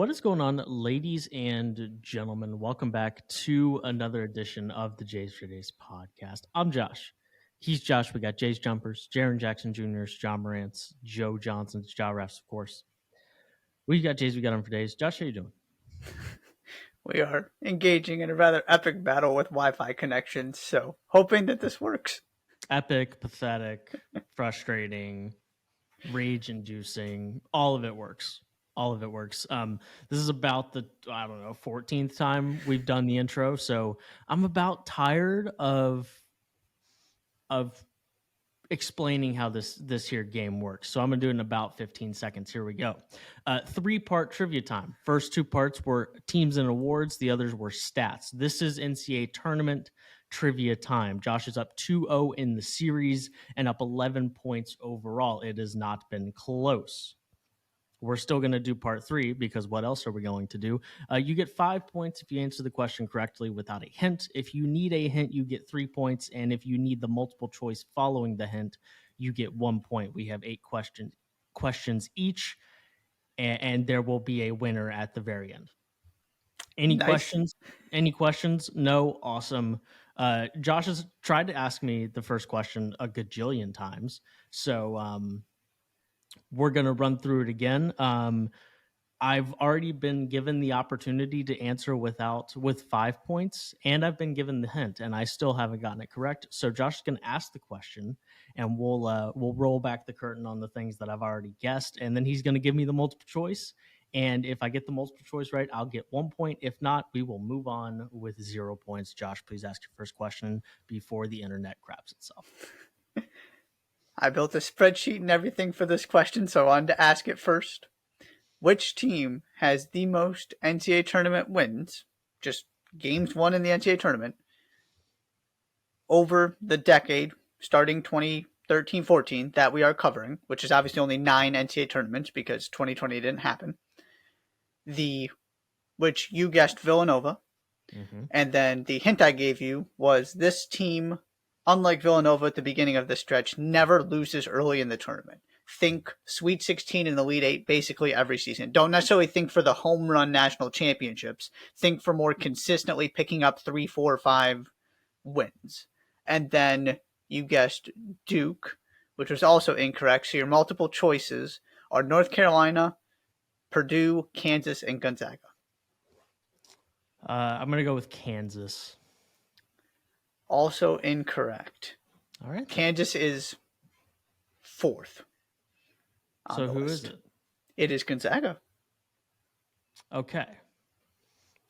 What is going on, ladies and gentlemen? Welcome back to another edition of the Jays for Days podcast. I'm Josh. He's Josh. We got Jays Jumpers, Jaron Jackson Jr.'s, John Morant's, Joe Johnson's, Ja Refs, of course. We got Jays, we got him for days. Josh, how you doing? We are engaging in a rather epic battle with Wi-Fi connections, so hoping that this works. Epic, pathetic, frustrating, rage-inducing. All of it works. All of it works. This is about the 14th time we've done the intro, so I'm about tired of explaining how this here game works. So I'm gonna do it in about 15 seconds. Here we go. 3-part trivia time. First 2 parts were teams and awards. The others were stats. This is NCAA Tournament trivia time. Josh is up 2-0 in the series and up 11 points overall. It has not been close. We're still going to do part 3 because what else are we going to do? You get 5 points if you answer the question correctly without a hint. If you need a hint, you get 3 points. And if you need the multiple choice following the hint, you get 1 point. We have 8 questions each, and there will be a winner at the very end. Any questions? Any questions? No? Awesome. Josh has tried to ask me the first question a gajillion times. So we're going to run through it again. I've already been given the opportunity to answer with 5 points, and I've been given the hint, and I still haven't gotten it correct. So Josh is going to ask the question, and we'll roll back the curtain on the things that I've already guessed, and then he's going to give me the multiple choice. And if I get the multiple choice right, I'll get 1 point. If not, we will move on with 0 points. Josh, please ask your first question before the internet craps itself. I built a spreadsheet and everything for this question, so I wanted to ask it first. Which team has the most NCAA tournament wins, just games won in the NCAA tournament, over the decade starting 2013-14 that we are covering, which is obviously only 9 NCAA tournaments because 2020 didn't happen. Which you guessed Villanova. Mm-hmm. And then the hint I gave you was this team, unlike Villanova at the beginning of the stretch, never loses early in the tournament. Think Sweet 16 and Elite 8 basically every season. Don't necessarily think for the home run national championships. Think for more consistently picking up 3, 4, 5 wins. And then you guessed Duke, which was also incorrect. So your multiple choices are North Carolina, Purdue, Kansas, and Gonzaga. I'm going to go with Kansas. Also incorrect. All right. Kansas is 4th. So who is it? It is Gonzaga. Okay.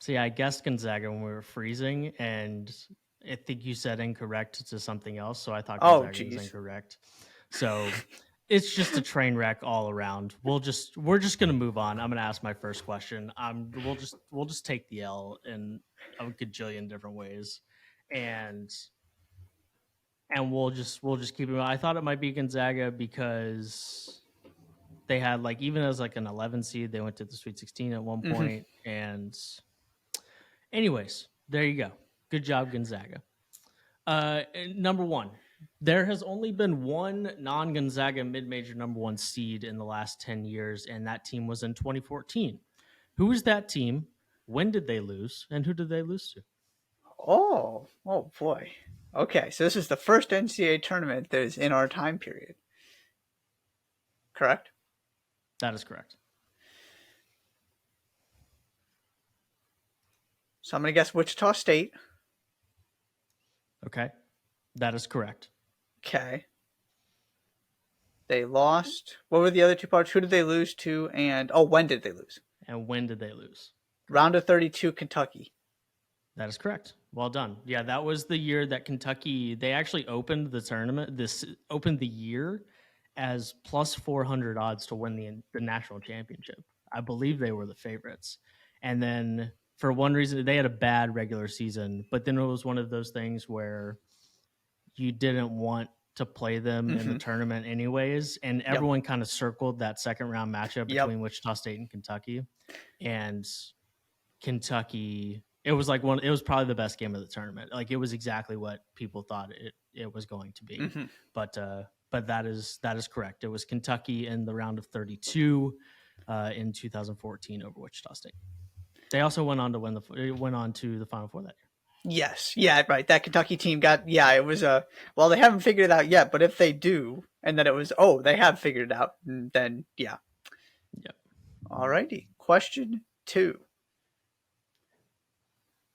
See, I guessed Gonzaga when we were freezing, and I think you said incorrect to something else, so I thought Gonzaga was incorrect. So it's just a train wreck all around. We're just gonna move on. I'm gonna ask my first question. We'll just take the L in a gajillion different ways, and we'll just keep it. I thought it might be Gonzaga because they had even as an 11 seed, they went to the Sweet 16 at one point. Mm-hmm. And anyways, there you go. Good job, Gonzaga. Number 1, there has only been one non-Gonzaga mid-major number 1 seed in the last 10 years, and that team was in 2014. Who is that team? When did they lose? And who did they lose to? Oh boy. Okay, so this is the first NCAA tournament that is in our time period. Correct? That is correct. So I'm going to guess Wichita State. Okay. That is correct. Okay. They lost. What were the other 2 parts? Who did they lose to? And when did they lose? And when did they lose? Round of 32, Kentucky. That is correct. Well done. Yeah, that was the year that Kentucky, they actually opened the tournament, opened the year as plus 400 odds to win the national championship. I believe they were the favorites. And then for one reason, they had a bad regular season, but then it was one of those things where you didn't want to play them in the tournament anyways. And everyone kind of circled that second round matchup between Wichita State and Kentucky. And Kentucky, it was probably the best game of the tournament. It was exactly what people thought it was going to be. Mm-hmm. But that is correct. It was Kentucky in the round of 32. in 2014 over Wichita State. They also went on to the Final Four that year. Yes. Yeah, right. That Kentucky team it was well, they haven't figured it out yet, but if they do, and then it was, they have figured it out, then yeah. Yep. Alrighty. Question 2.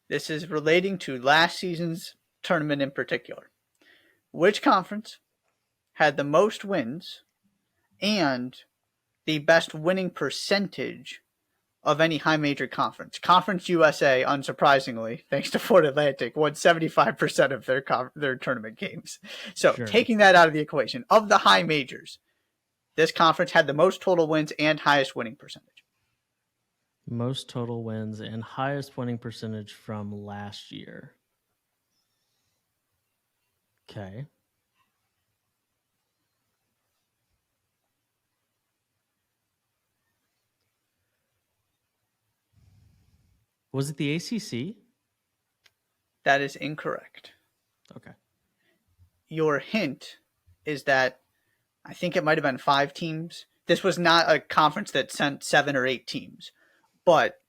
This is relating to last season's tournament in particular. Which conference had the most wins and the best winning percentage of any high major conference? Conference USA, unsurprisingly, thanks to Florida Atlantic, won 75% of their tournament games. So taking that out of the equation, of the high majors, this conference had the most total wins and highest winning percentage. Most total wins and highest winning percentage from last year. Okay. Was it the ACC? That is incorrect. Okay. Your hint is that I think it might have been 5 teams. This was not a conference that sent 7 or 8 teams, but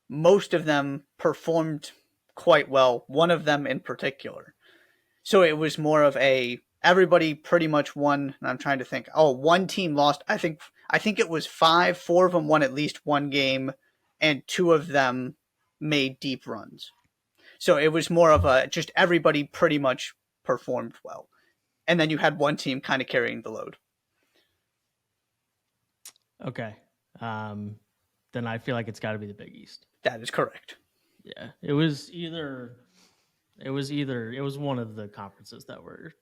most of them performed quite well, one of them in particular. So it was more of everybody pretty much won, and I'm trying to think. One team lost. I think it was 5, 4 of them won at least one game, and 2 of them made deep runs. So it was more of just everybody pretty much performed well. And then you had one team kind of carrying the load. Okay. Then I feel like it's got to be the Big East. That is correct. Yeah. It was one of the conferences that were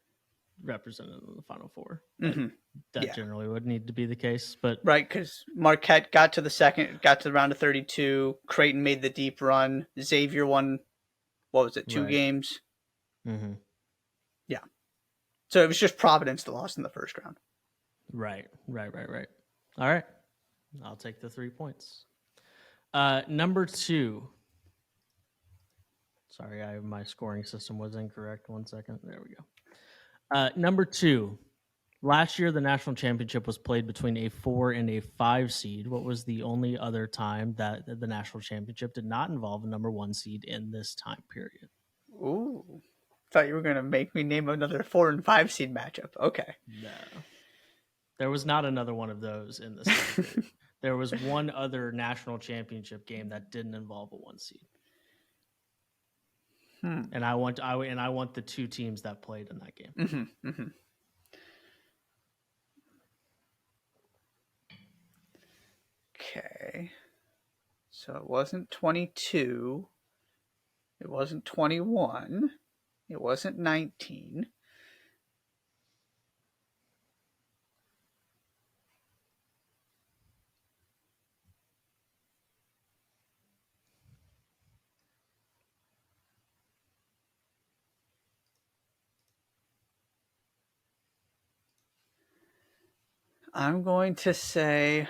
represented in the Final Four. Mm-hmm. That generally would need to be the case, but right, because Marquette got to the round of 32. Creighton made the deep run. Xavier won, 2 games? Mm-hmm. Yeah. So it was just Providence that lost in the first round. Right. All right. I'll take the 3 points. Number 2. Sorry, my scoring system was incorrect. 1 second. There we go. Number 2. Last year, the national championship was played between a 4 and a 5 seed. What was the only other time that the national championship did not involve a number 1 seed in this time period? Ooh. Thought you were going to make me name another 4 and 5 seed matchup. Okay. No. There was not another one of those in this time period. There was one other national championship game that didn't involve a 1 seed. And I want the 2 teams that played in that game. Mm-hmm, mm-hmm. Okay. So it wasn't 22. It wasn't 21. It wasn't 19. I'm going to say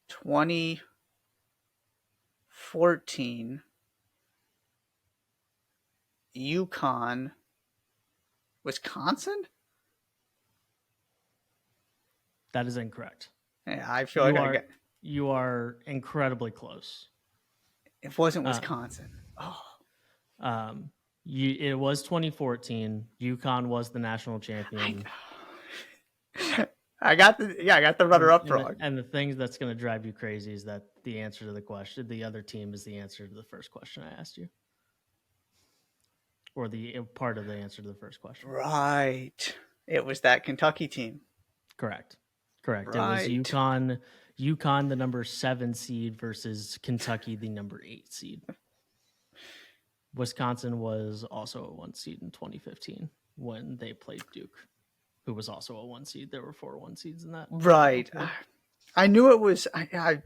2014 UConn, Wisconsin? That is incorrect. Yeah, I feel like you are incredibly close. It wasn't Wisconsin. It was 2014. UConn was the national champion. I got the runner-up wrong. And the thing that's going to drive you crazy is that the answer to the question, the other team, is the answer to the first question I asked you, or the part of the answer to the first question. Right. It was that Kentucky team. Correct. Right. It was UConn, the number 7 seed versus Kentucky, the number 8 seed. Wisconsin was also a 1 seed in 2015 when they played Duke, who was also a 1 seed. There were 4 1 seeds in that. Right. I knew it was. I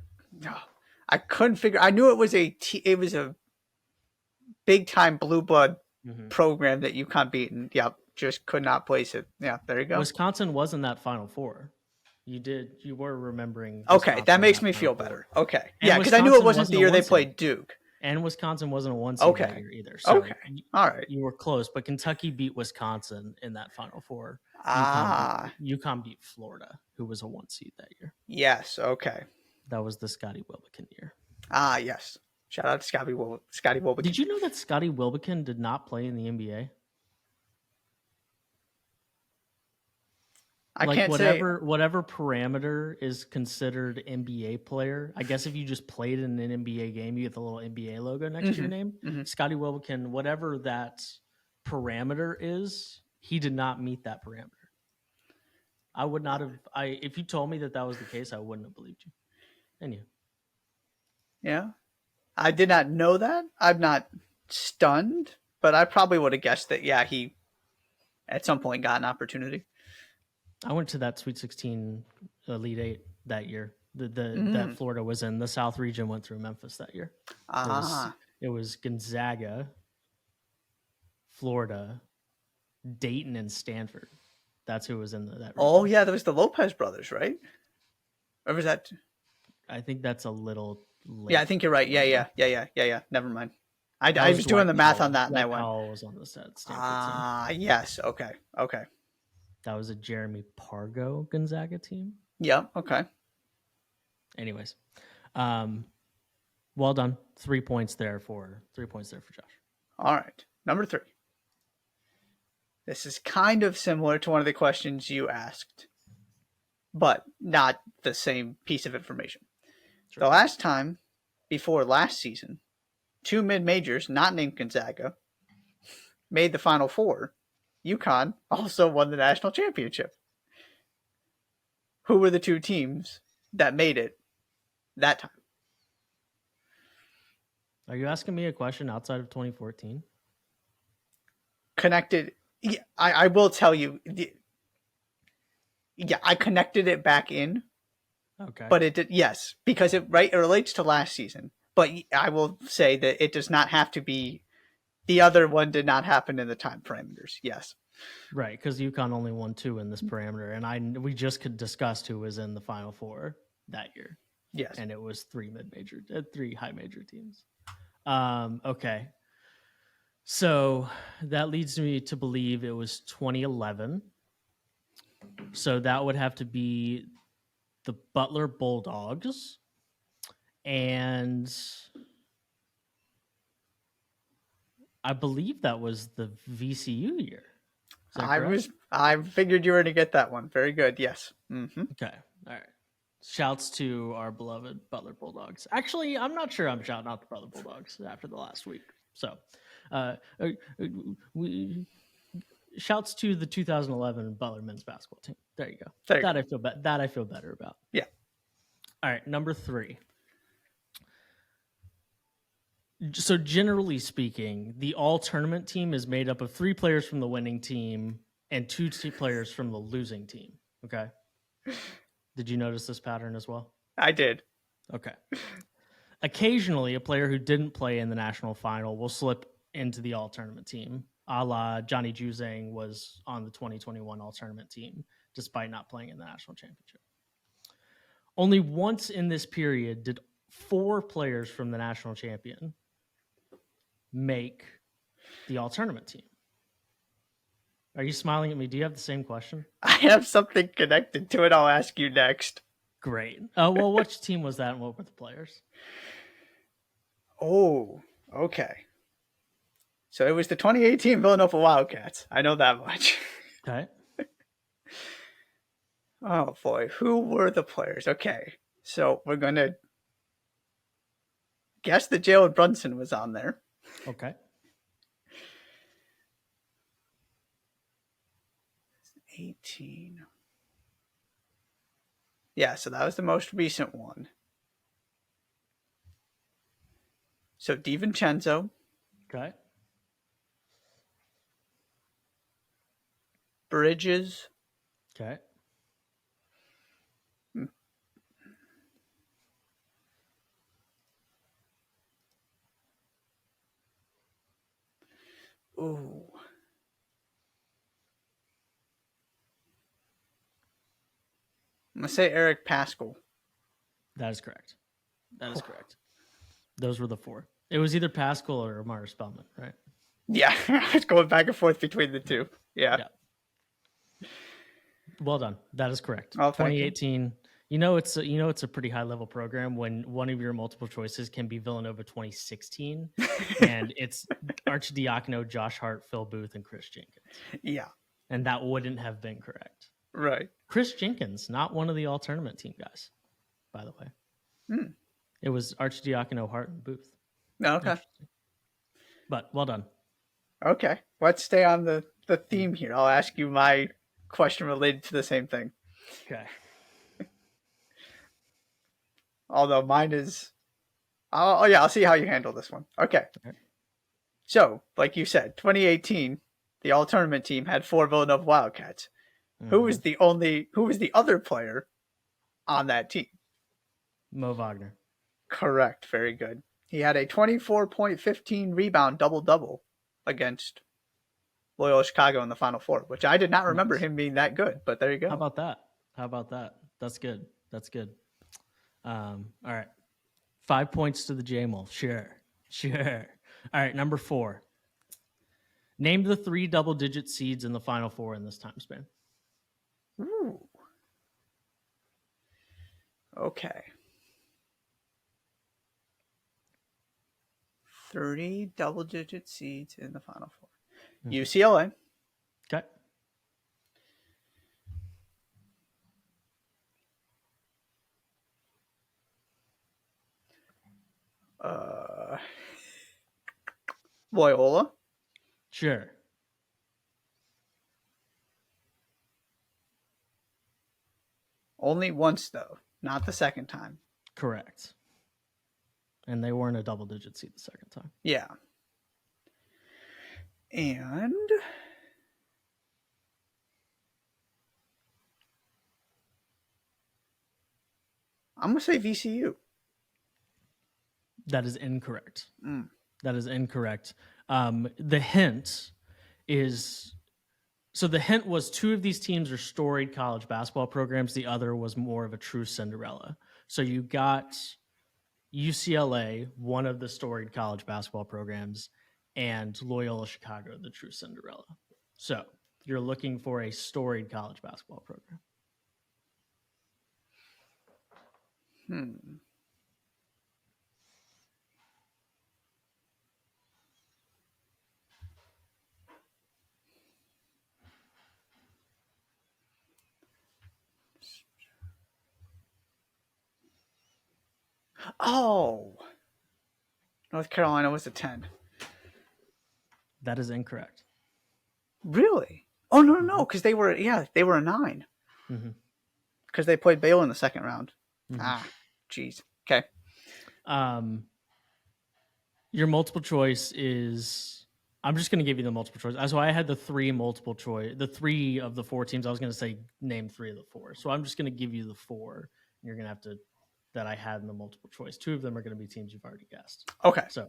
couldn't figure. I knew it was a big time blue blood program that UConn beat, and just could not place it. Yeah, there you go. Wisconsin was in that Final Four. You were remembering. Okay, that makes me feel better. Okay, yeah, because I knew it wasn't the year they played Duke. And Wisconsin wasn't a 1 seed that Okay. year either. So All right. you were close, but Kentucky beat Wisconsin in that Final Four. Ah. UConn beat Florida, who was a 1 seed that year. Yes. Okay. That was the Scotty Wilbekin year. Ah, yes. Shout out to Scotty Wilbekin. Did you know that Scotty Wilbekin did not play in the NBA? I can't say. Whatever parameter is considered NBA player. I guess if you just played in an NBA game, you get the little NBA logo next to your name. Scotty Wilbekin, whatever that parameter is, he did not meet that parameter. I would not have. If you told me that was the case, I wouldn't have believed you. And you. Yeah, I did not know that. I'm not stunned, but I probably would have guessed that. Yeah, he at some point got an opportunity. I went to that Sweet 16 Elite 8 that year. That Florida was in. The South region went through Memphis that year. It was Gonzaga, Florida, Dayton, and Stanford. That's who was in that region. Oh yeah, that was the Lopez brothers, right? Or was that? I think that's a little late. Yeah, I think you're right. Yeah. Never mind. I was doing the math on that, and I went. Powell was on the Stanford team. Yes. Okay. That was a Jeremy Pargo Gonzaga team. Yeah. Okay. Anyways, well done. 3 points there for Josh. All right, number 3. This is kind of similar to one of the questions you asked, but not the same piece of information. Sure. The last time before last season, 2 mid-majors not named Gonzaga made the Final Four. UConn also won the national championship. Who were the 2 teams that made it that time? Are you asking me a question outside of 2014? Connected. Yeah, I will tell you. Yeah, I connected it back in. Okay. But it did, yes, because it relates to last season. But I will say that it does not have to be. The other one did not happen in the time parameters. Yes. Right, because UConn only won 2 in this parameter, and we just could discuss who was in the Final Four that year. Yes, and it was 3 high major teams. Okay, so that leads me to believe it was 2011. So that would have to be the Butler Bulldogs, and I believe that was the VCU year. I figured you were going to get that one. Very good. Yes. Mm-hmm. Okay. All right. Shouts to our beloved Butler Bulldogs. Actually, I'm not sure I'm shouting out the Butler Bulldogs after the last week. So, shouts to the 2011 Butler men's basketball team. There you go. I feel better about. Yeah. All right, number 3. So generally speaking, the all-tournament team is made up of 3 players from the winning team and 2 players from the losing team. Okay. Did you notice this pattern as well? I did. Okay. Occasionally, a player who didn't play in the national final will slip into the all-tournament team, a la Johnny Juzang was on the 2021 all-tournament team, despite not playing in the national championship. Only once in this period did 4 players from the national champion make the all-tournament team. Are you smiling at me? Do you have the same question? I have something connected to it. I'll ask you next. Great. Well, which team was that and what were the players? Oh, okay. So it was the 2018 Villanova Wildcats. I know that much. Okay. Oh, boy. Who were the players? Okay. So we're going to guess that Jalen Brunson was on there. Okay. 18. Yeah, so that was the most recent one. So DiVincenzo. Okay. Bridges. Okay. Ooh. I'm going to say Eric Paschal. That is correct. That is correct. Those were the 4. It was either Pascal or Amara Spellman, right? Yeah, I was going back and forth between the two. Yeah. Well done. That is correct. Oh, thank you. 2018. It's a pretty high level program when one of your multiple choices can be Villanova 2016, and it's Archidiacono, Josh Hart, Phil Booth, and Chris Jenkins. Yeah. And that wouldn't have been correct. Right. Chris Jenkins, not one of the all tournament team guys, by the way. It was Archidiacono, Hart, and Booth. Okay. But well done. Okay. Let's stay on the theme here. I'll ask you my question related to the same thing. Okay. Although mine is... I'll see how you handle this one. Okay. So, like you said, 2018, the all-tournament team had 4 Villanova Wildcats. Who was the other player on that team? Mo Wagner. Correct. Very good. He had a 24.15 rebound double-double against Loyola Chicago in the Final Four, which I did not remember him being that good, but there you go. How about that? That's good. All right. 5 points to the J-Mole. Sure. All right, number 4. Name the 3 double-digit seeds in the Final Four in this time span. Ooh. Okay. 3 double-digit seeds in the Final Four. UCLA. Okay. Loyola. Sure. Only once, though. Not the second time. Correct. And they weren't a double-digit seed the second time. Yeah. And... I'm going to say VCU. That is incorrect. That is incorrect. The hint is... So the hint was 2 of these teams are storied college basketball programs. The other was more of a true Cinderella. So you got UCLA, one of the storied college basketball programs, and Loyola Chicago, the true Cinderella. So you're looking for a storied college basketball program. Oh. North Carolina was a 10. That is incorrect. Really? Oh, no, because they were a 9. Because they played Baylor in the second round. Jeez. Okay. Your multiple choice is... I'm just going to give you the multiple choice. So I had the 3 multiple choice, the 3 of the 4 teams. I was going to say name 3 of the 4. So I'm just going to give you the 4. And you're going to have to... that I had in the multiple choice. 2 of them are going to be teams you've already guessed. Okay. So,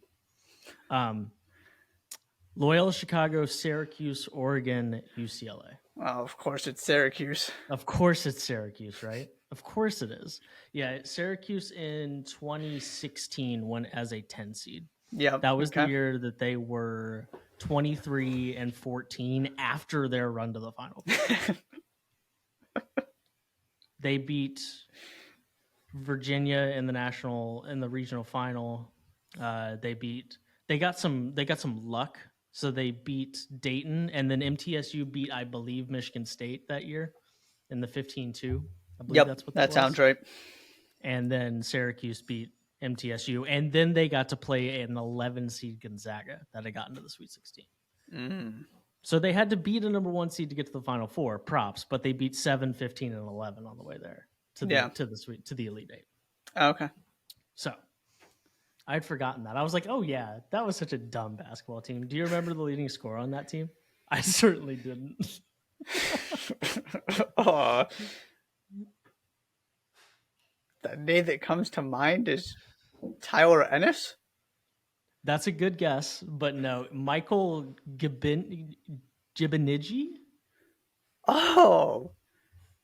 Loyola Chicago, Syracuse, Oregon, UCLA. Well, of course it's Syracuse. Of course it's Syracuse, right? Of course it is. Yeah, Syracuse in 2016 went as a 10 seed. Yeah. That was the year that they were 23-14 after their run to the Final Four. They beat Virginia in the regional final. They got some luck. So they beat Dayton, and then MTSU beat, I believe, Michigan State that year in the 15-2. I believe that's what that sounds right. And then Syracuse beat MTSU, and then they got to play an 11 seed Gonzaga that had gotten to the Sweet 16. So they had to beat a number 1 seed to get to the Final Four. Props, but they beat 7, 15, and 11 on the way there to the Elite 8. Okay. So I'd forgotten that. I was like, oh yeah, that was such a dumb basketball team. Do you remember the leading scorer on that team? I certainly didn't. The name that comes to mind is Tyler Ennis. That's a good guess, but no. Michael Gibonigi? Oh.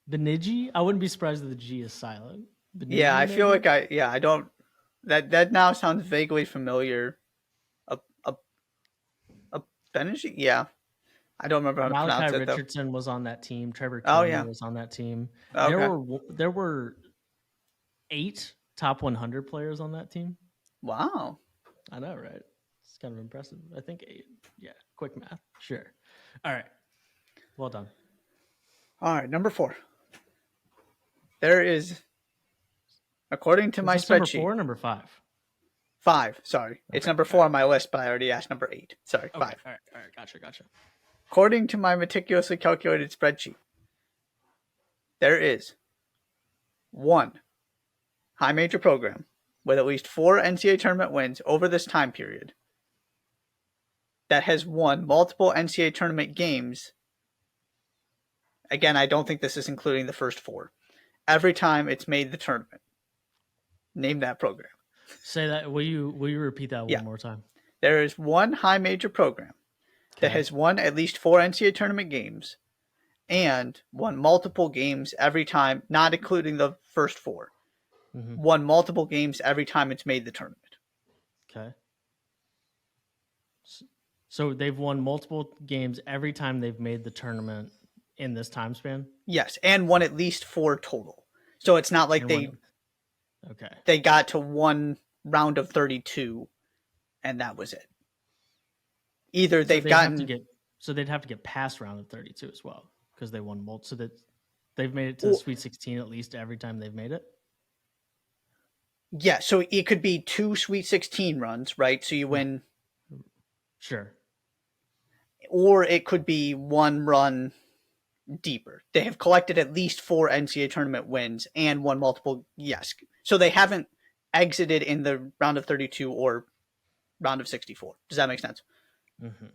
Benigi? I wouldn't be surprised if the G is silent. Yeah, I feel like I don't... That now sounds vaguely familiar. Benji? Yeah. I don't remember how to Malachi pronounce it, though. Richardson was on that team. Trevor Oh, Tillman yeah. was on that team. Okay. There were 8 top 100 players on that team. Wow. I know, right? It's kind of impressive. I think 8. Yeah, quick math. Sure. All right. Well done. All right, number 4. There is, according to Is my this number spreadsheet, 4 or number 5? 5. Sorry. It's number 4 on my list, but I already asked number 8. Sorry, 5. All right. Gotcha. According to my meticulously calculated spreadsheet, there is 1 high major program with at least 4 NCAA tournament wins over this time period that has won multiple NCAA tournament games. Again, I don't think this is including the first 4. Every time it's made the tournament. Name that program. Say that. Will you repeat that one more time? There is 1 high major program that has won at least 4 NCAA tournament games and won multiple games every time, not including the first 4. Won multiple games every time it's made the tournament. Okay. So they've won multiple games every time they've made the tournament in this time span? Yes, and won at least 4 total. So it's not like they got to 1 round of 32 and that was it. Either they'd have to get past round of 32 as well because they won multiple. So that they've made it to the Sweet 16 at least every time they've made it? Yeah, so it could be 2 Sweet 16 runs, right? So you win. Sure. Or it could be 1 run deeper. They have collected at least 4 NCAA tournament wins and won multiple. Yes. So they haven't exited in the round of 32 or round of 64. Does that make sense? Mm-hmm.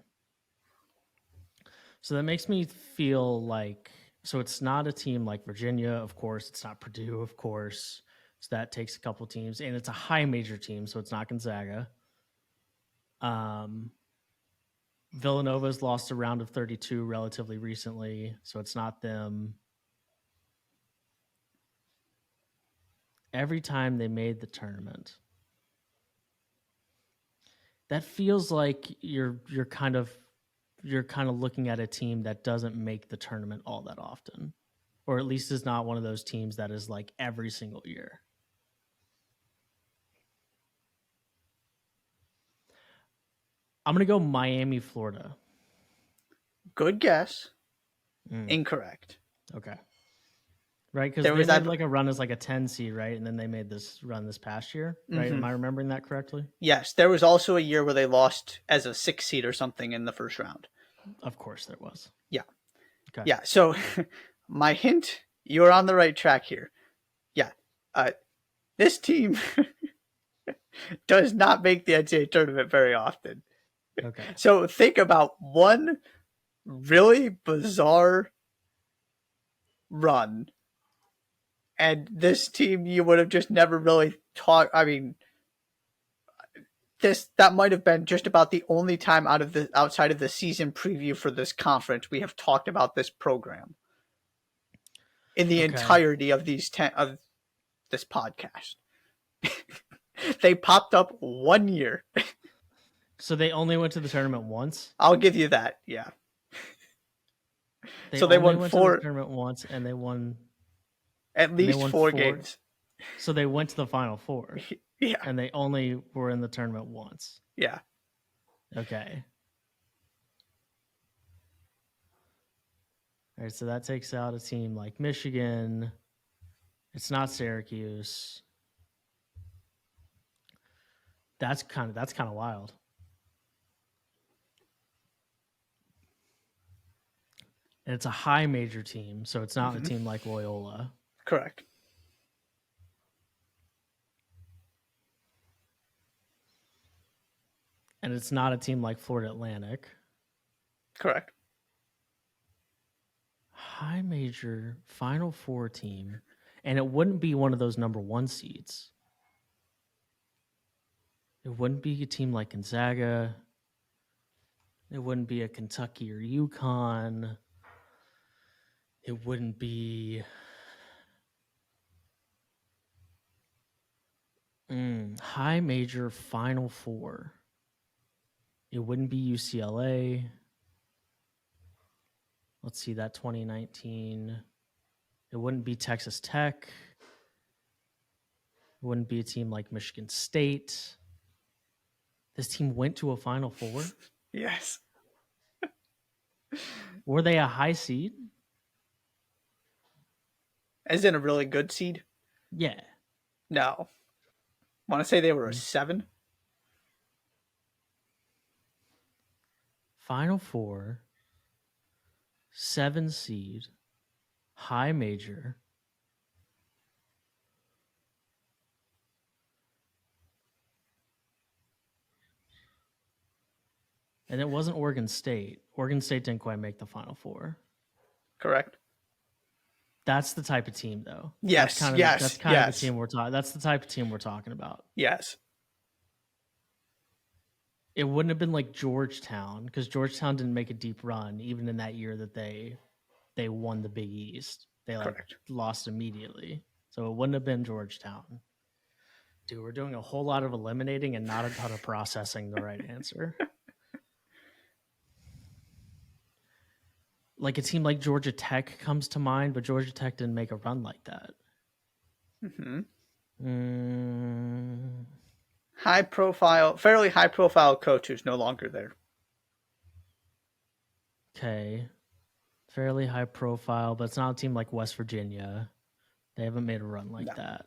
So that makes me feel like, so it's not a team like Virginia, of course. It's not Purdue, of course. So that takes a couple teams, and it's a high major team, so it's not Gonzaga. Villanova's lost a round of 32 relatively recently, so it's not them. Every time they made the tournament, that feels like you're kind of looking at a team that doesn't make the tournament all that often, or at least is not one of those teams that is like every single year. I'm going to go Miami, Florida. Good guess. Incorrect. Okay. Right? Because they made like a run as like a 10 seed, right? And then they made this run this past year, right? Am I remembering that correctly? Yes. There was also a year where they lost as a 6 seed or something in the first round. Of course there was. Yeah. Okay. Yeah. So my hint, you're on the right track here. Yeah. This team does not make the NCAA tournament very often. Okay. So think about one really bizarre run, and this team you would have just never really talked. I mean, that might have been just about the only time outside of the season preview for this conference we have talked about this program in the entirety of of this podcast. They popped up 1 year. So they only went to the tournament once? I'll give you that, yeah. They won 4 to the tournament once, and they won at least 4 games. So they went to the Final Four. Yeah. And they only were in the tournament once. Yeah. Okay. All right, so that takes out a team like Michigan. It's not Syracuse. That's kind of wild. And it's a high major team, so it's not a team like Loyola. Correct. And it's not a team like Florida Atlantic. Correct. High major Final Four team. And it wouldn't be one of those number 1 seeds. It wouldn't be a team like Gonzaga. It wouldn't be a Kentucky or UConn. It wouldn't be high major Final Four. It wouldn't be UCLA. Let's see, that 2019. It wouldn't be Texas Tech. It wouldn't be a team like Michigan State. This team went to a Final Four. Yes. Were they a high seed? As in a really good seed? Yeah. No. Want to say they were a 7? Final Four, 7 seed, high major. And it wasn't Oregon State. Oregon State didn't quite make the Final Four. Correct. That's the type of team, though. Yes, That's kind of, yes, that's kind yes. of the team we're talking. That's the type of team we're talking about. Yes. It wouldn't have been like Georgetown, because Georgetown didn't make a deep run even in that year that they won the Big East. They Correct. lost immediately. So it wouldn't have been Georgetown. Dude, we're doing a whole lot of eliminating and not a ton of processing the right answer. Like a team like Georgia Tech comes to mind, but Georgia Tech didn't make a run like that. High profile, fairly high profile coach who's no longer there. Okay. Fairly high profile, but it's not a team like West Virginia. They haven't made a run like that.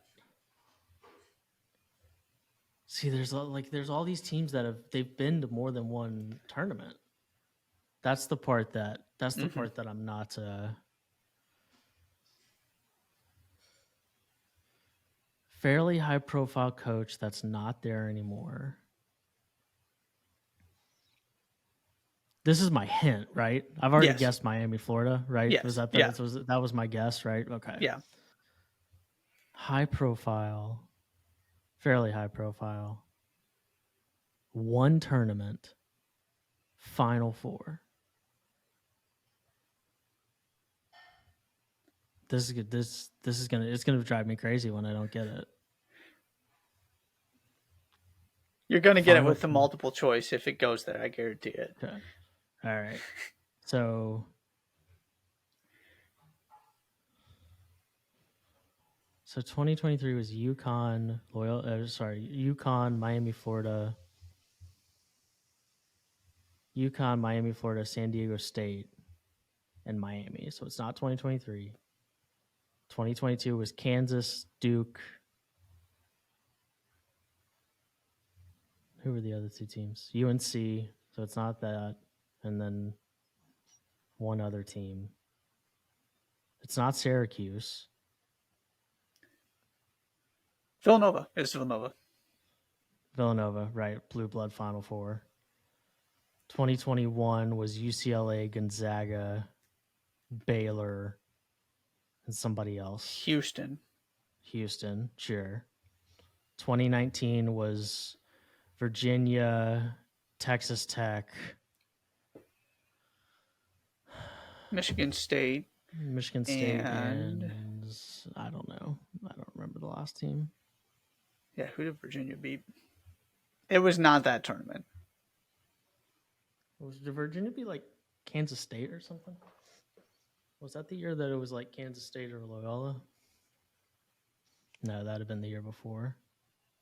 See, there's all these teams that they've been to more than one tournament. That's the part that I'm not fairly high profile coach that's not there anymore. This is my hint, right? I've already guessed Miami, Florida, right? Yes. That was my guess, right? Okay. Yeah. High profile, fairly high profile. One tournament, Final Four. This is good. It's gonna drive me crazy when I don't get it. You're gonna get it with the multiple choice if it goes there. I guarantee it. Okay. All right. So 2023 was UConn, UConn, Miami, Florida, San Diego State, and Miami. So it's not 2023. 2022 was Kansas, Duke. Who were the other two teams? UNC. So it's not that. And then one other team. It's not Syracuse. Villanova. It's Villanova. Villanova, right. Blue Blood Final Four. 2021 was UCLA, Gonzaga, Baylor, and somebody else. Houston, sure. 2019 was Virginia, Texas Tech, Michigan State, and I don't know. I don't remember the last team. Yeah, who did Virginia beat? It was not that tournament. Did Virginia be like Kansas State or something? Was that the year that it was like Kansas State or Loyola? No, that'd have been the year before.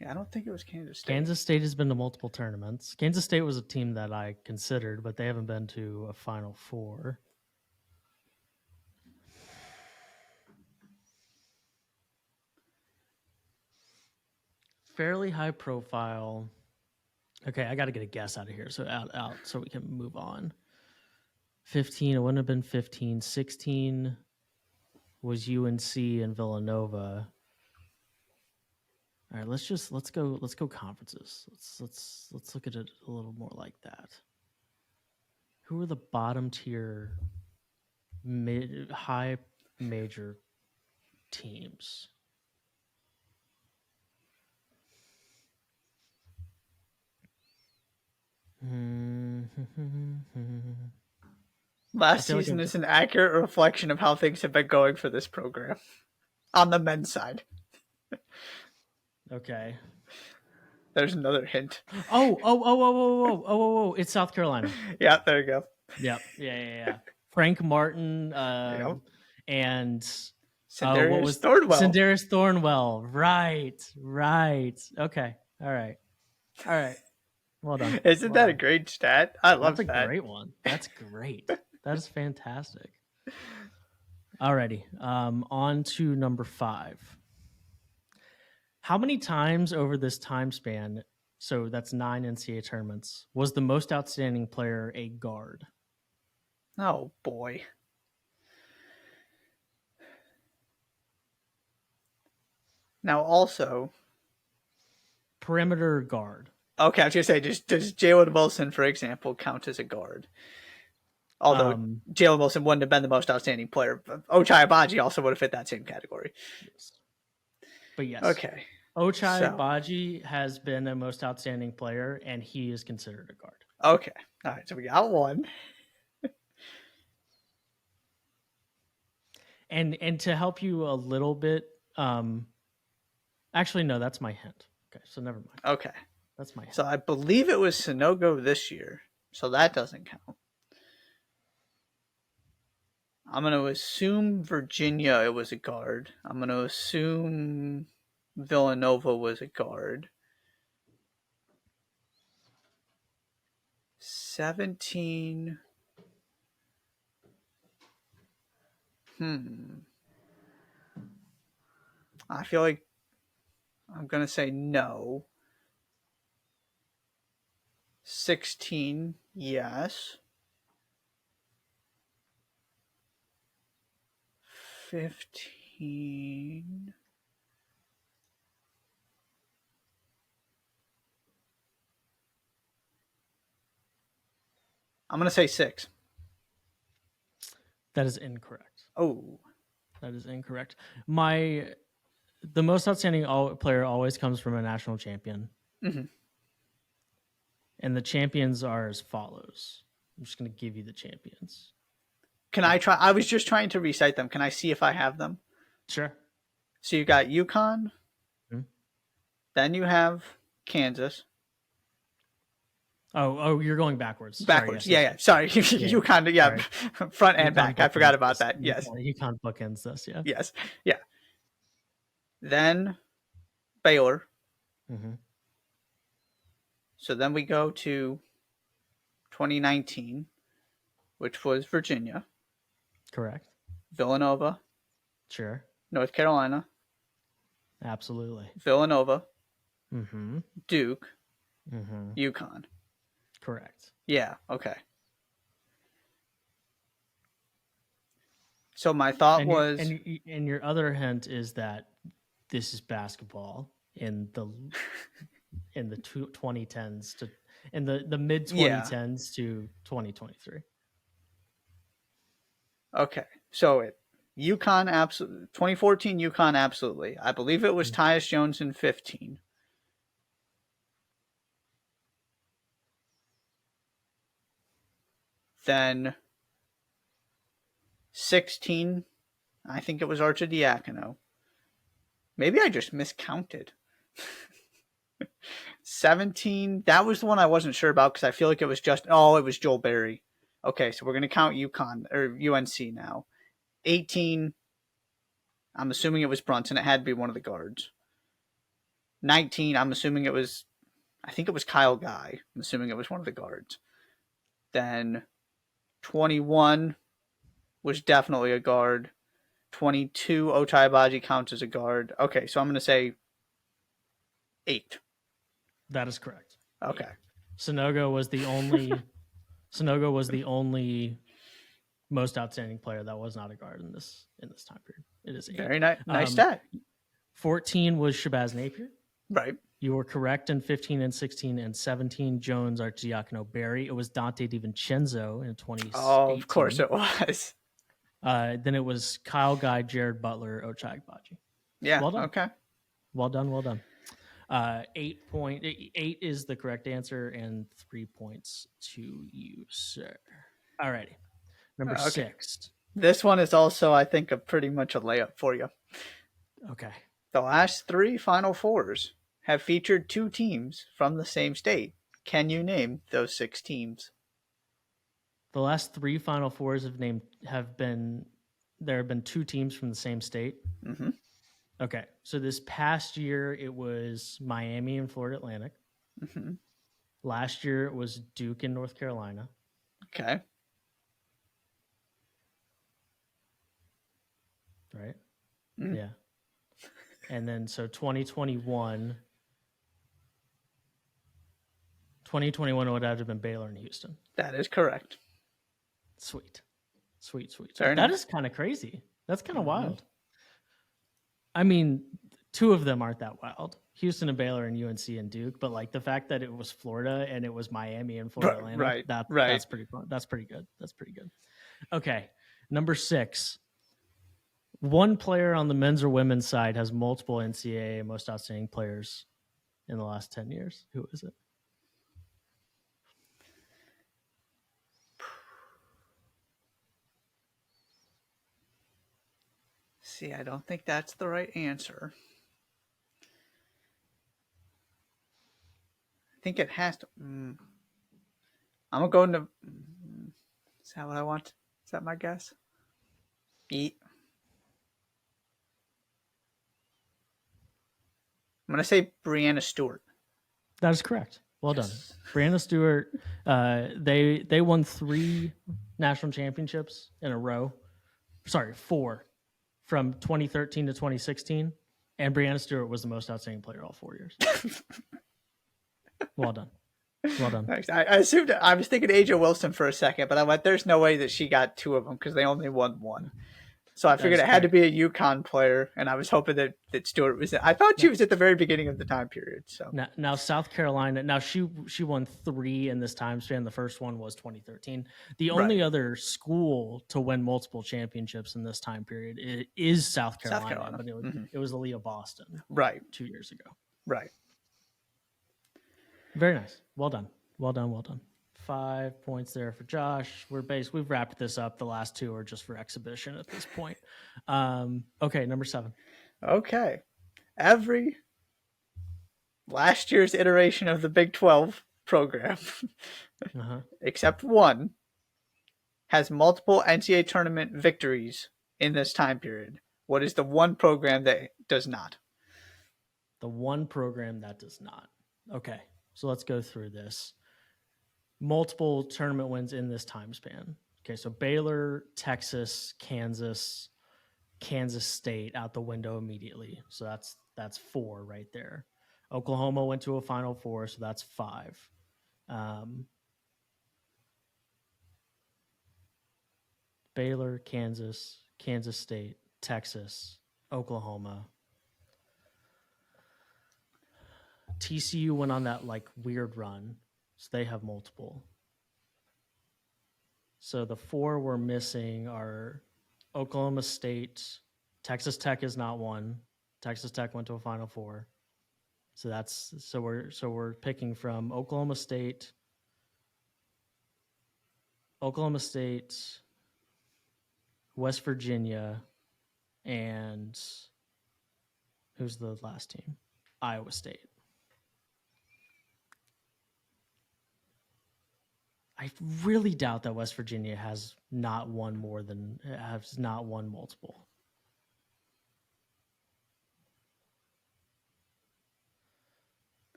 Yeah, I don't think it was Kansas State. Kansas State has been to multiple tournaments. Kansas State was a team that I considered, but they haven't been to a Final Four. Fairly high profile. Okay, I got to get a guess out of here, so out, so we can move on. 15, it wouldn't have been 15. 16 was UNC and Villanova. All right, let's go conferences. Let's look at it a little more like that. Who are the bottom tier high major teams? Last season is an accurate reflection of how things have been going for this program on the men's side. Okay. There's another hint. It's South Carolina. Yeah, there you go. Yep. Yeah. Frank Martin Yep. and Sindarius Thornwell. Sindarius Thornwell. Right. Okay. All right. Well done. Isn't that a great stat? I love that. That's a great one. That's great. That is fantastic. Alrighty. On to number 5. How many times over this time span, so that's 9 NCAA tournaments, was the most outstanding player a guard? Oh, boy. Now, also... perimeter guard. Okay, I was going to say, does Jalen Wilson, for example, count as a guard? Although Jalen Wilson wouldn't have been the most outstanding player. Ochai Agbaji also would have fit that same category. Yes. But yes. Okay. Ochai Agbaji has been a most outstanding player, and he is considered a guard. Okay. All right, so we got one. And to help you a little bit, actually, no, that's my hint. Okay, so never mind. Okay. That's my hint. So I believe it was Sonogo this year, so that doesn't count. I'm going to assume Virginia it was a guard. I'm going to assume Villanova was a guard. 17. I feel like I'm going to say no. 16, yes. 15. I'm going to say 6. That is incorrect. Oh. That is incorrect. The most outstanding player always comes from a national champion. Mm-hmm. And the champions are as follows. I'm just going to give you the champions. Can I try? I was just trying to recite them. Can I see if I have them? Sure. So you got UConn. Mm-hmm. Then you have Kansas. Oh, you're going backwards. Backwards. Sorry, yes. Sorry. UConn, yeah. Sorry. Front and UConn back. I forgot about that. Yes. UConn bookends this, yeah. Yes. Yeah. Then Baylor. Mm-hmm. So then we go to 2019, which was Virginia. Correct. Villanova. Sure. North Carolina. Absolutely. Villanova. Mm-hmm. Duke. Mm-hmm. UConn. Correct. Yeah, okay. So my thought was... And your other hint is that this is basketball in the 2010s to in the mid 2010s to 2023. Okay. So UConn absolutely 2014 UConn absolutely. I believe it was Tyus Jones in 15. Then 16, I think it was Arcidiacono. Maybe I just miscounted. 17, that was the one I wasn't sure about because I feel like it was it was Joel Berry. Okay, so we're going to count UConn or UNC now. 18, I'm assuming it was Brunson. It had to be one of the guards. 19, I'm assuming I think it was Kyle Guy. I'm assuming it was one of the guards. Then 21 was definitely a guard. 22, Ochai Agbaji counts as a guard. Okay, so I'm going to say 8. That is correct. Okay. Sonogo was the only most outstanding player that was not a guard in this time period. It is 8. Very nice stat. 14 was Shabazz Napier. Right. You were correct in 15 and 16 and 17. Jones, Arcidiacono, Berry. It was Dante DiVincenzo in 2018. Oh, of course it was. Then it was Kyle Guy, Jared Butler, Ochai Agbaji. Yeah. Well done. Okay. Well done. 8 is the correct answer, and 3 points to you, sir. All righty. Number 6. This one is also, I think, pretty much a layup for you. Okay. The last 3 Final Fours have featured 2 teams from the same state. Can you name those 6 teams? The last 3 Final Fours have been 2 teams from the same state. Mm-hmm. Okay, so this past year it was Miami and Florida Atlantic. Mm-hmm. Last year it was Duke and North Carolina. Okay. Right? Mm. Yeah. And then so 2021 would have been Baylor and Houston. That is correct. Sweet. Very That nice. is kind of crazy. That's kind of wild. I mean, 2 of them aren't that wild. Houston and Baylor and UNC and Duke, but like the fact that it was Florida and it was Miami and Florida Atlantic, that's pretty fun. That's pretty good. Okay. Number 6. One player on the men's or women's side has multiple NCAA most outstanding players in the last 10 years. Who is it? See, I don't think that's the right answer. I think it has to. I'm gonna go into. Is that what I want? Is that my guess? Eat. I'm gonna say Brianna Stewart. That is correct. Well done. Brianna Stewart, they won 3 national championships in a row. Sorry, 4 from 2013 to 2016. And Brianna Stewart was the most outstanding player all 4 years. Well done. I assumed I was thinking AJ Wilson for a second, but I went, there's no way that she got 2 of them because they only won 1. So I figured it had to be a UConn player, and I was hoping that Stewart was. I thought she was at the very beginning of the time period. So now South Carolina. Now she won 3 in this time span. The first one was 2013. The only other school to win multiple championships in this time period is South Carolina. But it was Aaliyah Boston. 2 years ago. Right. Very nice. Well done. 5 points there for Josh. We've wrapped this up. The last 2 are just for exhibition at this point. Okay, number 7. Okay. Every last year's iteration of the Big 12 program, except one, has multiple NCAA tournament victories in this time period. What is the one program that does not? The one program that does not. Okay, so let's go through this. Multiple tournament wins in this time span. Okay, so Baylor, Texas, Kansas State out the window immediately. So that's 4 right there. Oklahoma went to a Final Four, so that's 5. Baylor, Kansas State, Texas, Oklahoma. TCU went on that like weird run. So they have multiple. So the 4 we're missing are Oklahoma State. Texas Tech is not one. Texas Tech went to a Final Four. So we're picking from Oklahoma State, West Virginia, and who's the last team? Iowa State. I really doubt that West Virginia has not won multiple.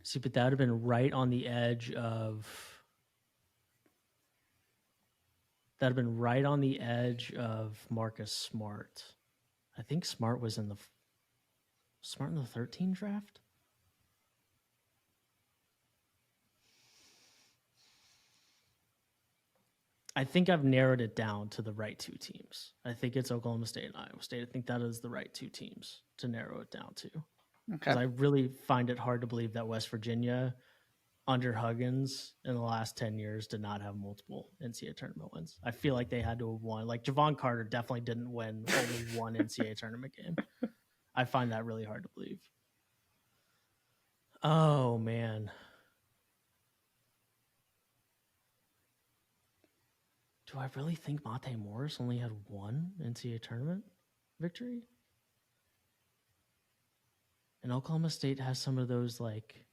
See, but that would have been right on the edge of. That'd have been right on the edge of Marcus Smart. I think Smart was in the 13 draft. I think I've narrowed it down to the right 2 teams. I think it's Oklahoma State and Iowa State. I think that is the right 2 teams to narrow it down to. Because I really find it hard to believe that West Virginia, under Huggins, in the last 10 years, did not have multiple NCAA tournament wins. I feel like they had to have won. Like Javon Carter definitely didn't win only one NCAA tournament game. I find that really hard to believe. Oh, man. Do I really think Monte Morris only had one NCAA tournament victory? And Oklahoma State has some of those like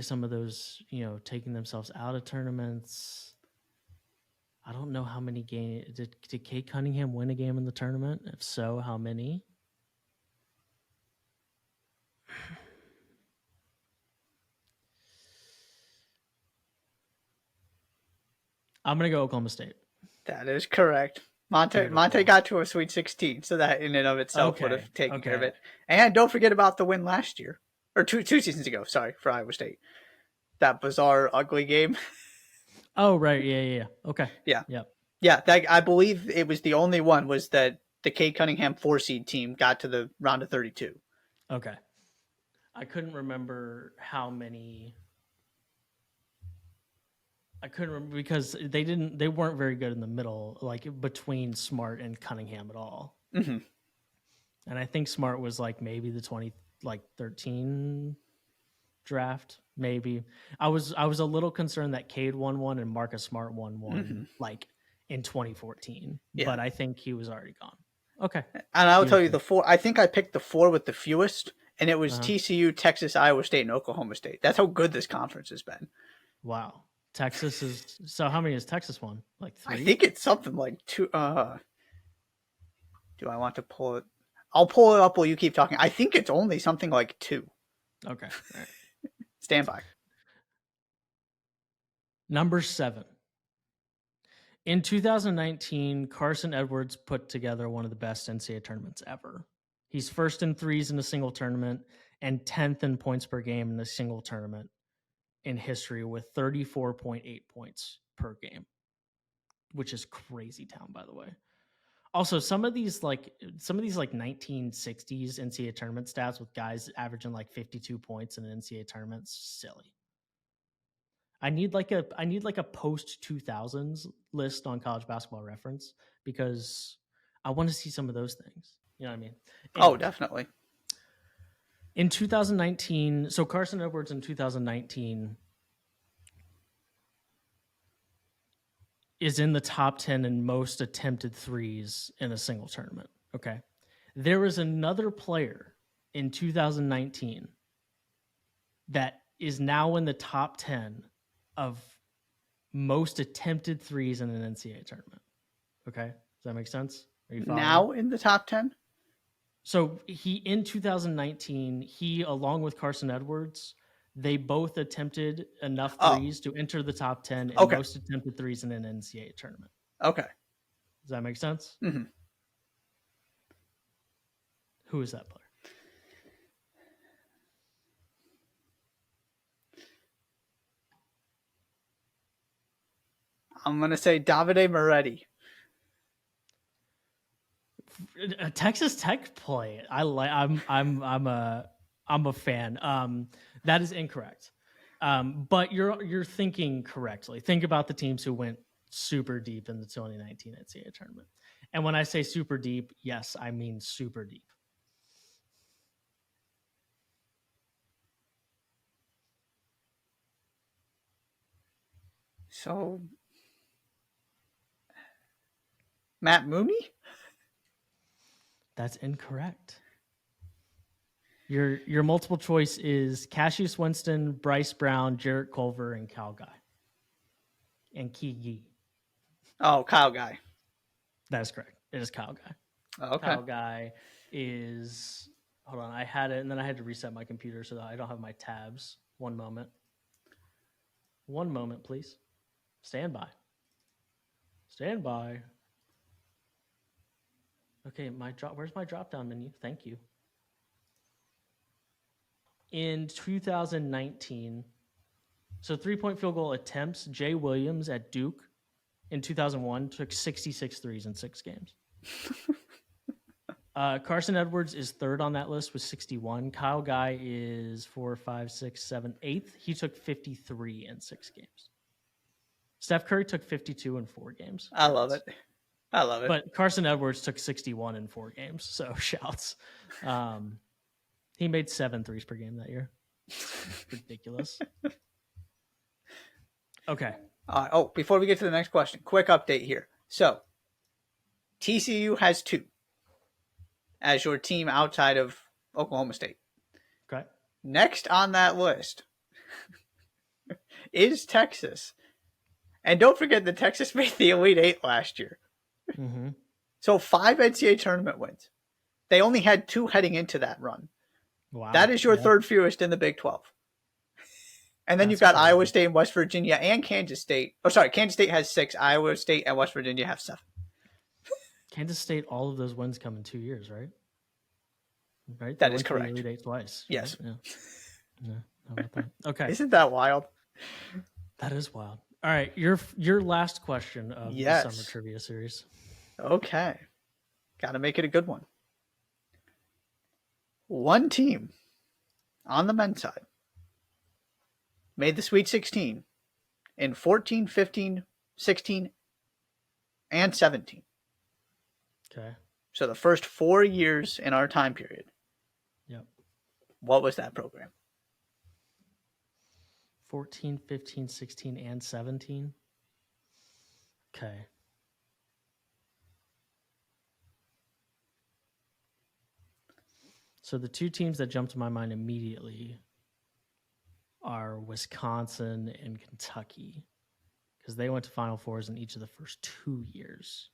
some of those, taking themselves out of tournaments. I don't know how many games did Kate Cunningham win a game in the tournament? If so, how many? I'm gonna go Oklahoma State. That is correct. Monte got to a Sweet 16, so that in and of itself would have taken care of it. And don't forget about the win last year, or two seasons ago. Sorry, for Iowa State. That bizarre, ugly game. Oh right, yeah. Okay. Yeah. Yep. Yeah, I believe it was the only one was that the Kate Cunningham 4-seed team got to the round of 32. Okay. I couldn't remember how many. I couldn't remember because they weren't very good in the middle, like between Smart and Cunningham at all. Mm-hmm. And I think Smart was like maybe the 2013 draft, maybe. I was a little concerned that Cade won one and Marcus Smart won one like in 2014. Yeah. But I think he was already gone. Okay. And I'll tell you the 4. I think I picked the 4 with the fewest, and it was TCU, Texas, Iowa State, and Oklahoma State. That's how good this conference has been. Wow. Texas is so. How many has Texas won? Like 3? I think it's something like 2. Do I want to pull it? I'll pull it up while you keep talking. I think it's only something like 2. Okay. All right. Stand by. Number 7. In 2019, Carson Edwards put together one of the best NCAA tournaments ever. He's first in threes in a single tournament and 10th in points per game in a single tournament in history with 34.8 points per game, which is crazy town, by the way. Also, some of these like 1960s NCAA tournament stats with guys averaging like 52 points in an NCAA tournament, silly. I need like a post 2000s list on College Basketball Reference because I want to see some of those things. You know what I mean? Anyway, definitely. In 2019, so Carson Edwards in 2019 is in the top 10 in most attempted threes in a single tournament. Okay. There is another player in 2019 that is now in the top 10 of most attempted threes in an NCAA tournament. Okay. Does that make sense? Are you following? Now in the top 10? So in 2019, he, along with Carson Edwards, they both attempted enough threes to enter the top 10 in most attempted threes in an NCAA tournament. Okay. Does that make sense? Mm-hmm. Who is that player? I'm going to say Davide Moretti. A Texas Tech play. I'm a fan. That is incorrect. But you're thinking correctly. Think about the teams who went super deep in the 2019 NCAA tournament. And when I say super deep, yes, I mean super deep. So, Matt Mooney? That's incorrect. Your multiple choice is Cassius Winston, Bryce Brown, Jarrett Culver, and Kyle Guy. And Key Yee. Oh, Kyle Guy. That is correct. It is Kyle Guy. Okay. Kyle Guy is... Hold on. I had it, and then I had to reset my computer so that I don't have my tabs. One moment. One moment, please. Stand by. Stand by. Okay, where's my drop-down menu? Thank you. In 2019, so three-point field goal attempts, Jay Williams at Duke in 2001 took 66 threes in 6 games. Carson Edwards is third on that list with 61. Kyle Guy is 4, 5, 6, 7, 8th. He took 53 in 6 games. Steph Curry took 52 in 4 games. I love it. But Carson Edwards took 61 in 4 games, so shouts. He made 7 threes per game that year. Ridiculous. Okay. Before we get to the next question, quick update here. So, TCU has 2 as your team outside of Oklahoma State. Okay. Next on that list is Texas. And don't forget that Texas made the Elite Eight last year. Mm-hmm. So 5 NCAA tournament wins. They only had 2 heading into that run. Wow. That is your third fewest in the Big 12. And then you've got crazy. Iowa State and West Virginia and Kansas State. Oh, sorry, Kansas State has 6. Iowa State and West Virginia have 7. Kansas State, all of those wins come in 2 years, right? Right. That They is went to the correct. Elite Eight twice. Yes. Right? Yeah. How about that? Okay. Isn't that wild? That is wild. All right, your last question of the summer trivia series. Okay. Got to make it a good one. One team on the men's side made the Sweet 16 in 14, 15, 16, and 17. Okay. So the first 4 years in our time period. Yep. What was that program? 14, 15, 16, and 17. Okay. So the 2 teams that jump to my mind immediately are Wisconsin and Kentucky, because they went to Final Fours in each of the first 2 years.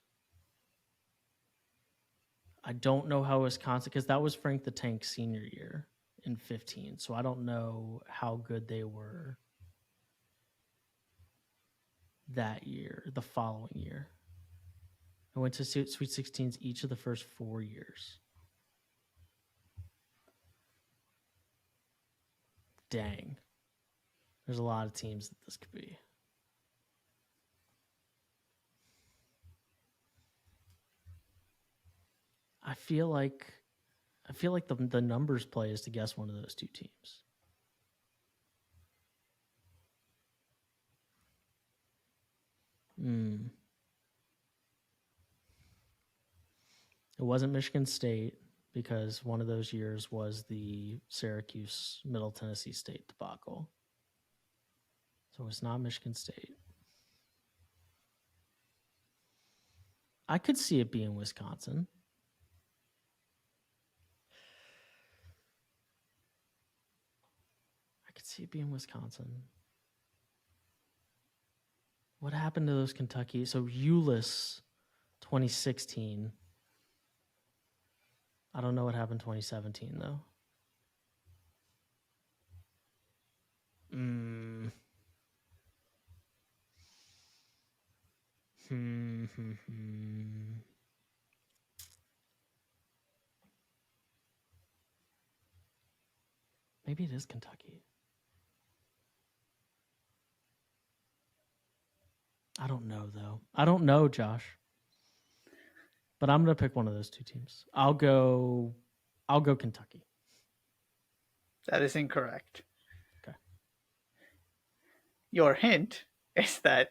I don't know how Wisconsin, because that was Frank the Tank senior year in 15. So I don't know how good they were that year, the following year. I went to Sweet 16s each of the first 4 years. Dang. There's a lot of teams that this could be. I feel like the numbers play is to guess one of those 2 teams. It wasn't Michigan State, because one of those years was the Syracuse Middle Tennessee State debacle. So it's not Michigan State. I could see it being Wisconsin. I could see it being Wisconsin. What happened to those Kentucky? So Euless 2016. I don't know what happened 2017 though. Maybe it is Kentucky. I don't know though. I don't know, Josh. But I'm going to pick one of those 2 teams. I'll go Kentucky. That is incorrect. Okay. Your hint is that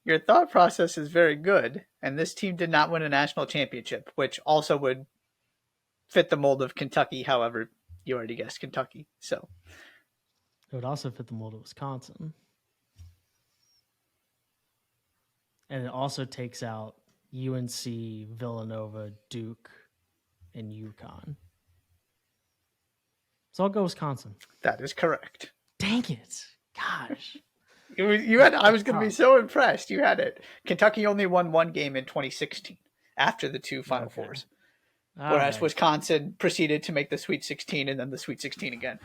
your thought process is very good, and this team did not win a national championship, which also would fit the mold of Kentucky. However, you already guessed Kentucky, so it would also fit the mold of Wisconsin. And it also takes out UNC, Villanova, Duke, and UConn. So I'll go Wisconsin. That is correct. Dang it. Gosh. You had. I was going to be so impressed. You had it. Kentucky only won 1 game in 2016 after the 2 Final Fours. Whereas Wisconsin proceeded to make the Sweet 16 and then the Sweet 16 again.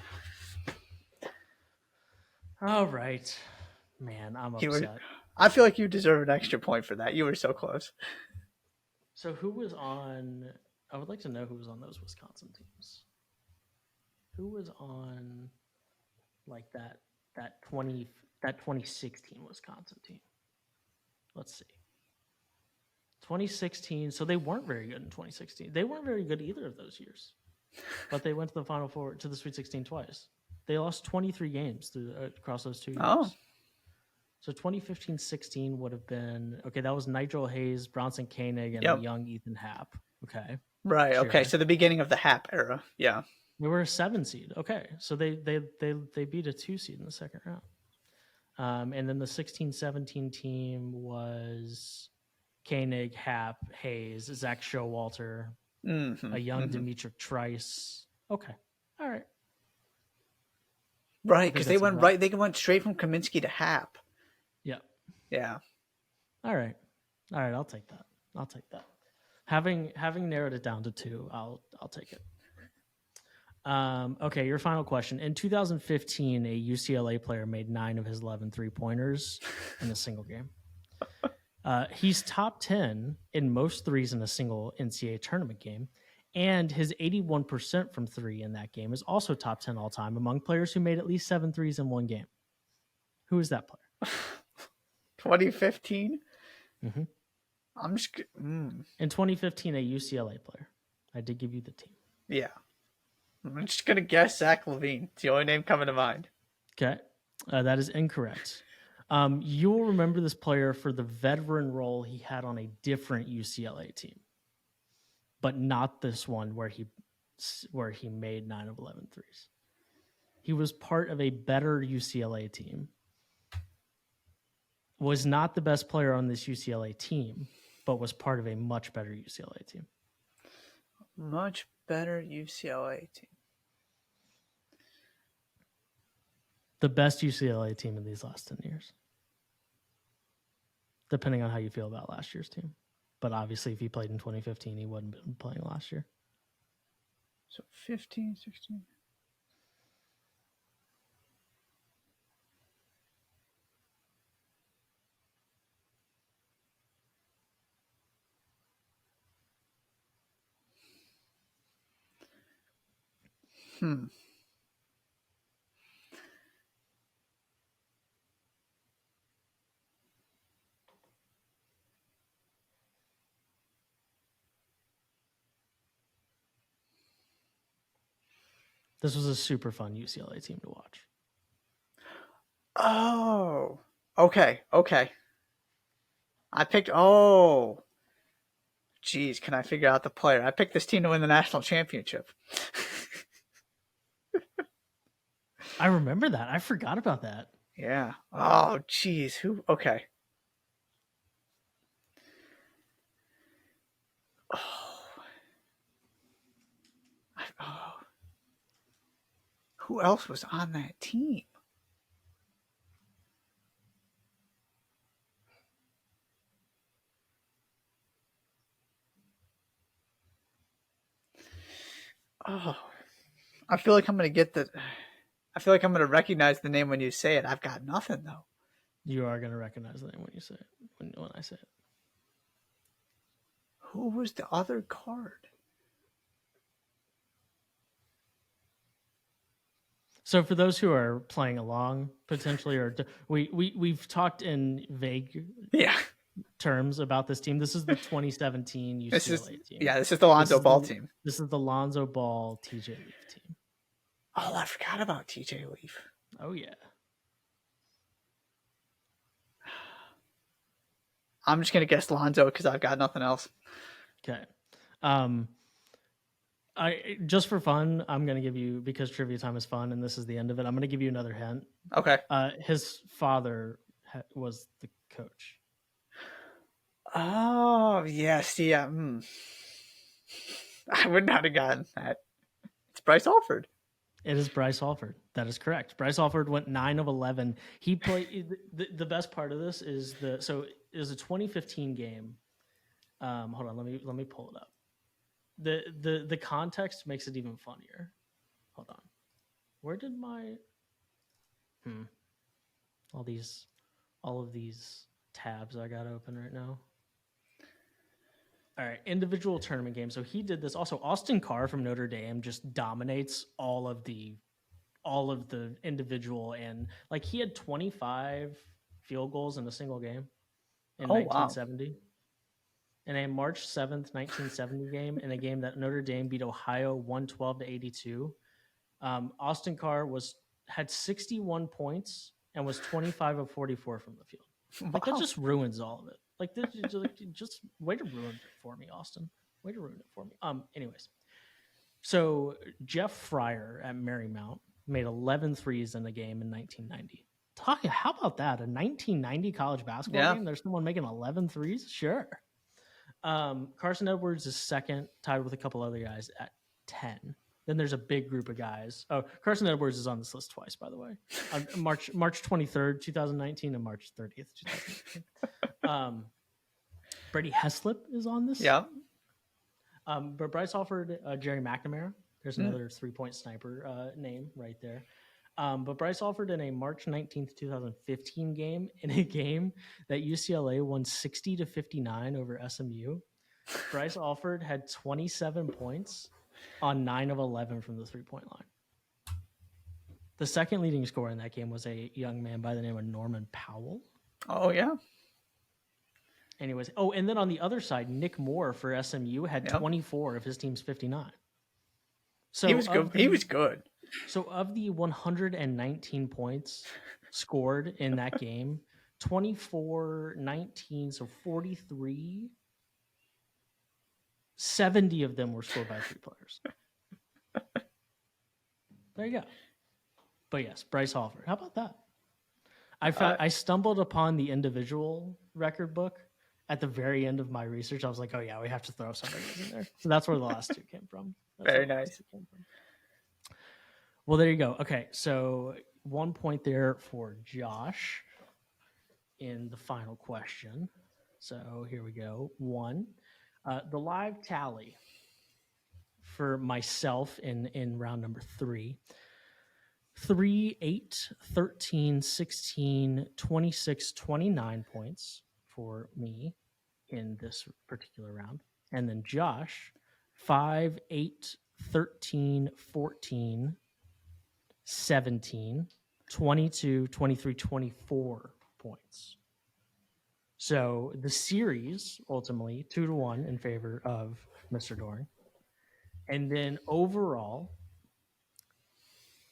All right. Man, I'm upset. I feel like you deserve an extra point for that. You were so close. So who was on... I would like to know who was on those Wisconsin teams. Who was on like that 2016 Wisconsin team? Let's see. 2016. So they weren't very good in 2016. They weren't very good either of those years. But they went to the Final Four, to the Sweet 16 twice. They lost 23 games across those 2 years. Oh. So 2015-16 would have been... Okay, that was Nigel Hayes, Bronson Koenig, and a young Ethan Happ. Okay. Right. Sure. Okay. So the beginning of the Happ era. Yeah. They were a 7 seed. Okay. So they beat a 2 seed in the second round. And then the 16-17 team was Koenig, Happ, Hayes, Zach Showalter, Mm-hmm. A young Mm-hmm. Demetric Trice. Okay. All right. Right, I think because they that's went about. right. They went straight from Kaminsky to Hap. Yeah. Yeah. All right. All right. I'll take that. I'll take that. Having narrowed it down to 2, I'll take it. Okay, your final question. In 2015, a UCLA player made 9 of his 11 3-pointers in a single game. He's top 10 in most threes in a single NCAA tournament game, and his 81% from 3 in that game is also top 10 all time among players who made at least 7 threes in one game. Who is that player? 2015. Mm-hmm. I'm just. In 2015, a UCLA player. I did give you the team. Yeah. I'm just gonna guess Zach LaVine. It's the only name coming to mind. Okay, that is incorrect. You will remember this player for the veteran role he had on a different UCLA team, but not this one where he made 9 of 11 threes. He was part of a better UCLA team. Was not the best player on this UCLA team, but was part of a much better UCLA team. Much better UCLA team. The best UCLA team in these last 10 years. Depending on how you feel about last year's team. But obviously, if he played in 2015, he wouldn't have been playing last year. So 15, 16. This was a super fun UCLA team to watch. Oh. Okay. I picked. Oh. Geez, can I figure out the player? I picked this team to win the national championship. I remember that. I forgot about that. Yeah. Oh, geez. Who? Okay. Oh. Who else was on that team? Oh. I feel like I'm going to get the. I feel like I'm going to recognize the name when you say it. I've got nothing, though. You are going to recognize the name when you say it. When I say it. Who was the other card? So for those who are playing along, potentially, or we've talked in vague terms about this team. This is the 2017 UCLA team. Yeah, this is the Lonzo Ball team. This is the Lonzo Ball TJ Leaf team. Oh, I forgot about TJ Leaf. Oh yeah. I'm just gonna guess Lonzo because I've got nothing else. Okay. I just for fun, I'm gonna give you, because trivia time is fun, and this is the end of it. I'm gonna give you another hint. Okay. His father was the coach. Oh yes, yeah. I would not have gotten that. It's Bryce Alford. It is Bryce Alford. That is correct. Bryce Alford went 9 of 11. He played. The best part of this is it was a 2015 game. Hold on, let me pull it up. The context makes it even funnier. Hold on. Where did my all of these tabs I got open right now? All right, individual tournament game. So he did this. Also, Austin Carr from Notre Dame just dominates all of the individual, and like he had 25 field goals in a single game in 1970. Wow. In a March 7th, 1970 game, in a game that Notre Dame beat Ohio 112-82, Austin Carr had 61 points and was 25 of 44 from the field. Wow. Like that just ruins all of it. Like this, just way to ruin it for me, Austin. Way to ruin it for me. Anyways, so Jeff Fryer at Marymount made 11 threes in a game in 1990. How about that? A 1990 college basketball game? There's someone making 11 threes? Sure. Carson Edwards is second, tied with a couple other guys at 10. Then there's a big group of guys. Oh, Carson Edwards is on this list twice, by the way. On March 23rd, 2019 and March 30th, 2019. Brady Heslip is on this. Yeah. But Bryce offered Jerry McNamara. There's another 3-point sniper name right there. But Bryce offered in a March 19th, 2015 game, in a game that UCLA won 60-59 over SMU. Bryce Alford had 27 points on 9 of 11 from the 3-point line. The second leading scorer in that game was a young man by the name of Norman Powell. Oh, yeah. Anyways, and then on the other side, Nick Moore for SMU had 24 of his team's 59. So he was good. He was good. So of the 119 points scored in that game, 24, 19, so 43, 70 of them were scored by 3 players. There you go. But yes, Bryce Alford. How about that? I stumbled upon the individual record book at the very end of my research. I was like, oh yeah, we have to throw somebody in there. So that's where the last two came from. Very nice. Well, there you go. Okay, so 1 point there for Josh in the final question. So here we go. 1. The live tally for myself in round number 3. 3, 8, 13, 16, 26, 29 points for me in this particular round. And then Josh, 5, 8, 13, 14, 17, 22, 23, 24 points. So the series ultimately 2-1 in favor of Mr. Doring. And then overall,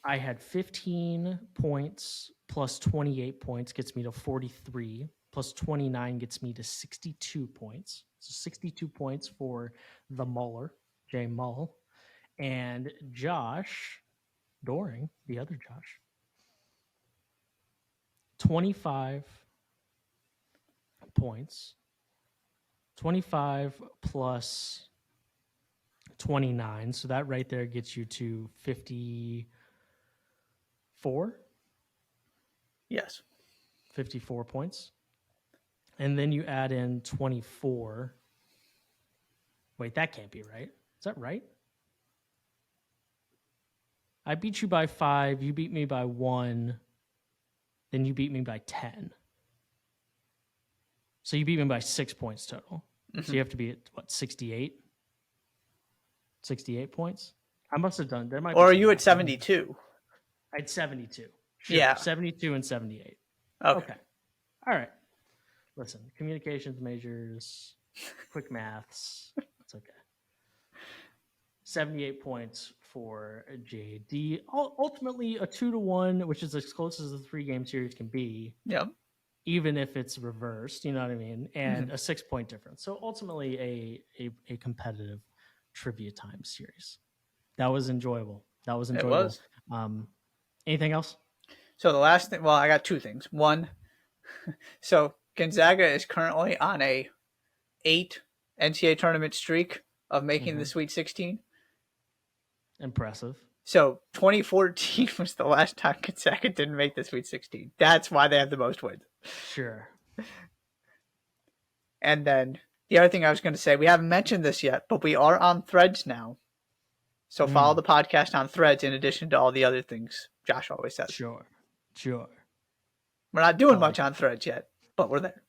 I had 15 points plus 28 points gets me to 43, plus 29 gets me to 62 points. So 62 points for the Muller, Jay Mull. And Josh Doring, the other Josh, 25 points, 25 plus 29. So that right there gets you to 54. Yes. 54 points. And then you add in 24. Wait, that can't be right. Is that right? I beat you by 5. You beat me by 1. Then you beat me by 10. So you beat me by 6 points total. Mm-hmm. So you have to be at, 68? 68 points? I must have done. Or are you at 72? I had 72. Sure. Yeah. 72 and 78. Okay. All right. Listen, communications majors, quick maths. It's okay. 78 points for JD. Ultimately, a 2-1, which is as close as the 3-game series can be. Yep. Even if it's reversed, you know what I mean? And a 6-point difference. So ultimately, a competitive trivia time series. That was enjoyable. It was. Anything else? So the last thing, well, I got 2 things. One, so Gonzaga is currently on a 8 NCAA tournament streak of making the Sweet 16. Impressive. So 2014 was the last time Gonzaga didn't make the Sweet 16. That's why they have the most wins. Sure. And then the other thing I was going to say, we haven't mentioned this yet, but we are on Threads now. So follow the podcast on Threads in addition to all the other things Josh always says. Sure. We're not doing much on Threads yet, but we're there.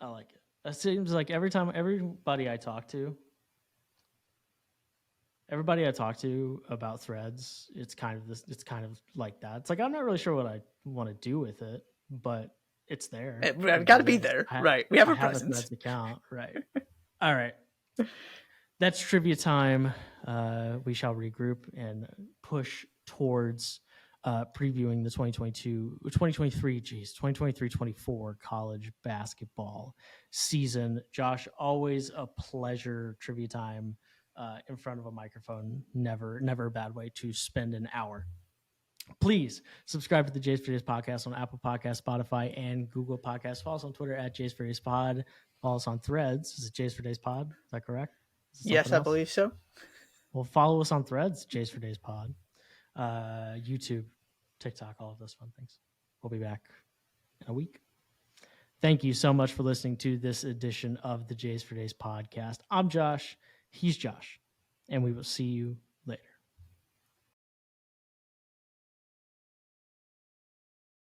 I like it. It seems like everybody I talk to about Threads, it's kind of like that. It's like, I'm not really sure what I want to do with it, but it's there. We've got to be there. Right. We have a presence. A Threads account. Right. All right. That's trivia time. We shall regroup and push towards previewing the 2023-24 college basketball season. Josh, always a pleasure. Trivia time in front of a microphone. Never a bad way to spend an hour. Please subscribe to the Jays for Days podcast on Apple Podcasts, Spotify, and Google Podcasts. Follow us on Twitter at Jays for Days Pod. Follow us on Threads. Is it Jays for Days Pod? Is that correct? Is it Yes, something I else? believe so. Well, follow us on Threads, Jays for Days Pod, YouTube, TikTok, all of those fun things. We'll be back in a week. Thank you so much for listening to this edition of the Jays for Days podcast. I'm Josh. He's Josh. And we will see you